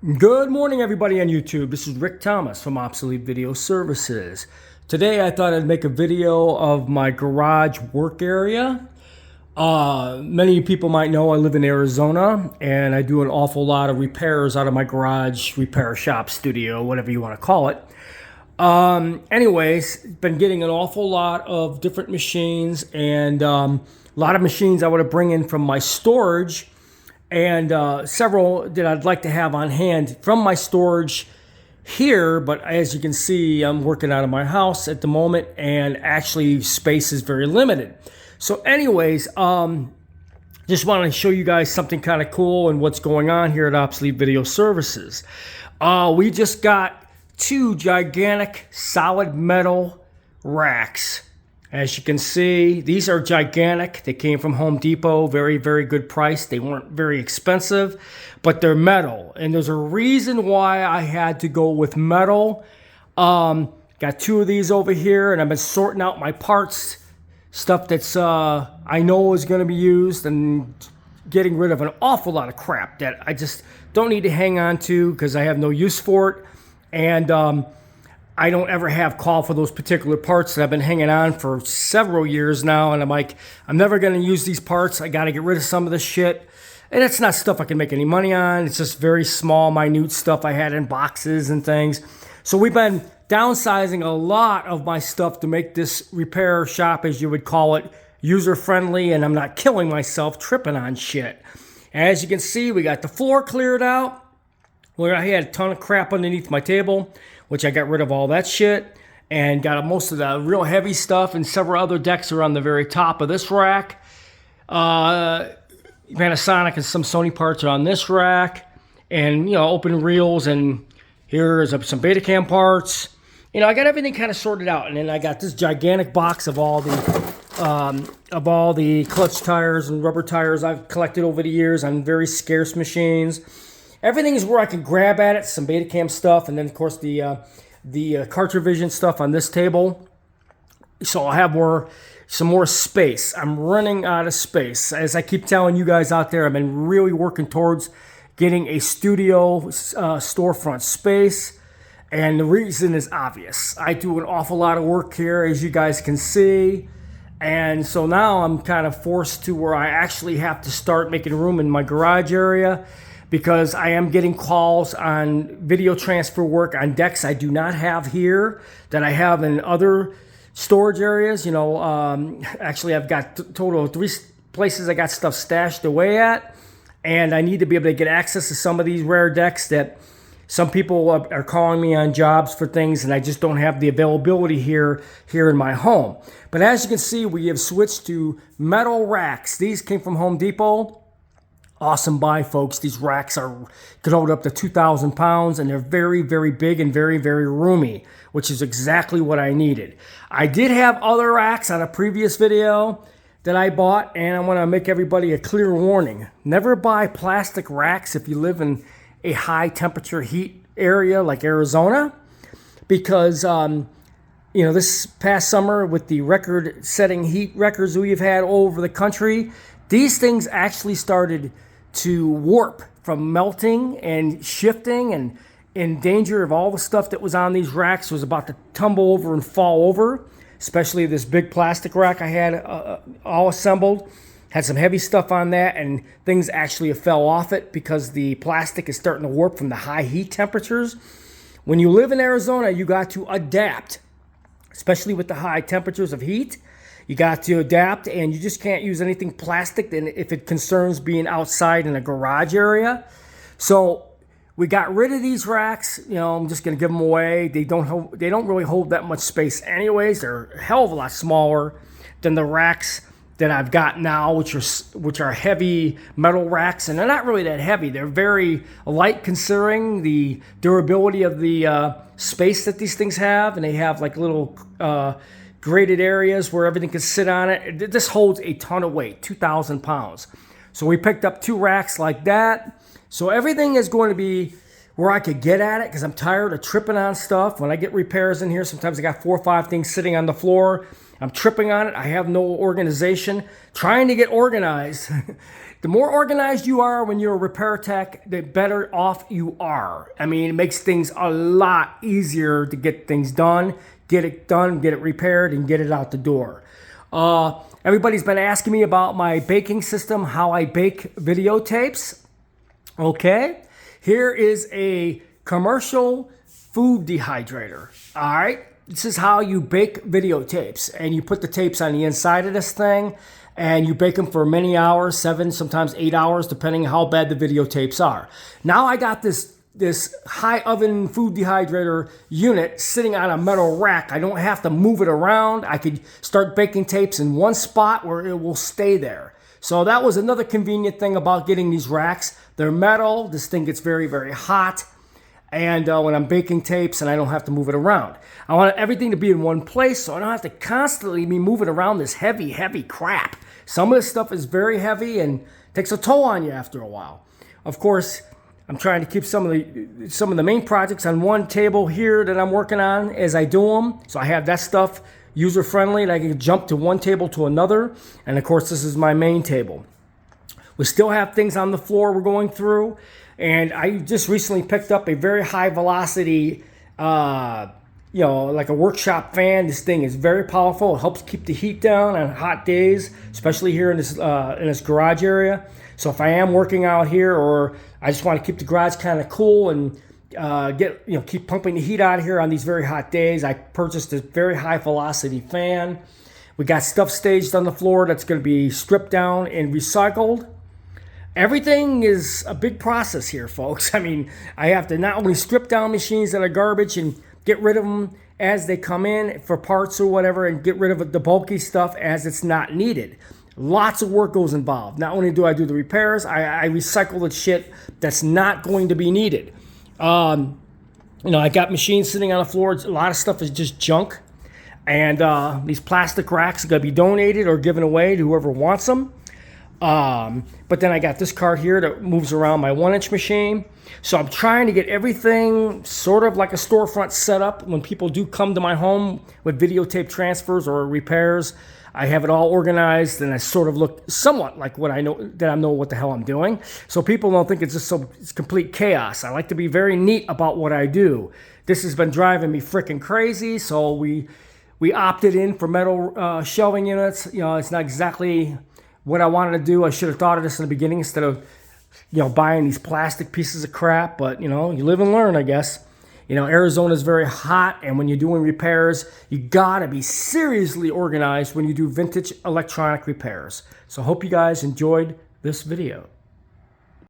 Good morning, everybody on YouTube. This is Rick Thomas from Obsolete Video Services. Today, I thought I'd make a video of my garage work area. Many people might know I live in Arizona, and I do an awful lot of repairs out of my garage repair shop, studio, whatever you want to call it. Anyways, been getting an awful lot of different machines and a lot of machines I want to bring in from my storage, and several that I'd like to have on hand from my storage here. But as you can see, I'm working out of my house at the moment, and actually space is very limited. So anyways, just want to show you guys something kind of cool and what's going on here at Obsolete Video Services. We just got two gigantic solid metal racks. As you can see, these are gigantic. They came from Home Depot. Very, very good price. They weren't very expensive, but they're metal. And there's a reason why I had to go with metal. Got two of these over here, and I've been sorting out my parts, stuff that's I know is going to be used, and getting rid of an awful lot of crap that I just don't need to hang on to because I have no use for it. And I don't ever have call for those particular parts that I've been hanging on for several years now, and I'm like, I'm never going to use these parts. I got to get rid of some of this shit. And it's not stuff I can make any money on. It's just very small, minute stuff I had in boxes and things. So we've been downsizing a lot of my stuff to make this repair shop, as you would call it, user-friendly, and I'm not killing myself tripping on shit. As you can see, we got the floor cleared out, where I had a ton of crap underneath my table, which I got rid of all that shit, and got most of the real heavy stuff, and several other decks are on the very top of this rack. Panasonic and some Sony parts are on this rack, and open reels, and here's some Betacam parts. I got everything kind of sorted out, and then I got this gigantic box of all the clutch tires and rubber tires I've collected over the years on very scarce machines. Everything is where I can grab at it, some Betacam stuff, and then, of course, the CartraVision stuff on this table. So I'll have some more space. I'm running out of space. As I keep telling you guys out there, I've been really working towards getting a studio storefront space, and the reason is obvious. I do an awful lot of work here, as you guys can see, and so now I'm kind of forced to where I actually have to start making room in my garage area, because I am getting calls on video transfer work on decks I do not have here that I have in other storage areas. Actually, I've got total of 3 places I got stuff stashed away at, and I need to be able to get access to some of these rare decks that some people are calling me on jobs for things, and I just don't have the availability here in my home. But as you can see, we have switched to metal racks. These came from Home Depot. Awesome buy, folks. These racks could hold up to 2,000 pounds, and they're very, very big and very, very roomy, which is exactly what I needed. I did have other racks on a previous video that I bought, and I want to make everybody a clear warning. Never buy plastic racks if you live in a high temperature heat area like Arizona, because this past summer with the record-setting heat records we've had all over the country, these things actually started to warp from melting and shifting, and in danger of all the stuff that was on these racks was about to tumble over and fall over, especially this big plastic rack I had all assembled. Had some heavy stuff on that, and things actually fell off it because the plastic is starting to warp from the high heat temperatures. When you live in Arizona, you got to adapt, especially with the high temperatures of heat. You got to adapt, and you just can't use anything plastic if it concerns being outside in a garage area. So we got rid of these racks. I'm just going to give them away. They don't really hold that much space anyways. They're a hell of a lot smaller than the racks that I've got now, which are heavy metal racks, and they're not really that heavy. They're very light considering the durability of the space that these things have, and they have like little graded areas where everything can sit on it. This holds a ton of weight, 2,000 pounds. So we picked up 2 racks like that. So everything is going to be where I could get at it, because I'm tired of tripping on stuff. When I get repairs in here, sometimes I got 4 or 5 things sitting on the floor. I'm tripping on it. I have no organization. Trying to get organized The more organized you are when you're a repair tech, the better off you are. I mean, it makes things a lot easier to get things done, get it repaired, and get it out the door. Everybody's been asking me about my baking system, how I bake videotapes. Okay, here is a commercial food dehydrator. All right, this is how you bake videotapes, and you put the tapes on the inside of this thing, and you bake them for many hours, 7, sometimes 8 hours, depending how bad the videotapes are. Now I got this high oven food dehydrator unit sitting on a metal rack. I don't have to move it around. I could start baking tapes in one spot where it will stay there. So that was another convenient thing about getting these racks. They're metal. This thing gets very, very hot. And when I'm baking tapes, and I don't have to move it around. I want everything to be in one place, so I don't have to constantly be moving around this heavy, heavy crap. Some of this stuff is very heavy and takes a toll on you after a while. Of course, I'm trying to keep some of the main projects on one table here that I'm working on as I do them. So I have that stuff user-friendly, and I can jump to one table to another. And of course, this is my main table. We still have things on the floor we're going through. And I just recently picked up a very high velocity, like a workshop fan. This thing is very powerful. It helps keep the heat down on hot days, especially here in this garage area. So if I am working out here, or I just want to keep the garage kind of cool and keep pumping the heat out of here on these very hot days, I purchased this very high velocity fan. We got stuff staged on the floor that's going to be stripped down and recycled. Everything is a big process here, folks. I mean, I have to not only strip down machines that are garbage and get rid of them as they come in for parts or whatever, and get rid of the bulky stuff as it's not needed. Lots of work goes involved. Not only do I do the repairs, I recycle the shit that's not going to be needed. I got machines sitting on the floor. A lot of stuff is just junk. And these plastic racks are going to be donated or given away to whoever wants them. But then I got this cart here that moves around my 1-inch machine. So I'm trying to get everything sort of like a storefront setup. When people do come to my home with videotape transfers or repairs, I have it all organized, and I sort of look somewhat like what I know what the hell I'm doing. So people don't think it's just it's complete chaos. I like to be very neat about what I do. This has been driving me freaking crazy. So we opted in for metal shelving units. It's not exactly what I wanted to do. I should have thought of this in the beginning instead of, buying these plastic pieces of crap. But, you live and learn, I guess. Arizona is very hot, and when you're doing repairs, you gotta be seriously organized when you do vintage electronic repairs. So I hope you guys enjoyed this video.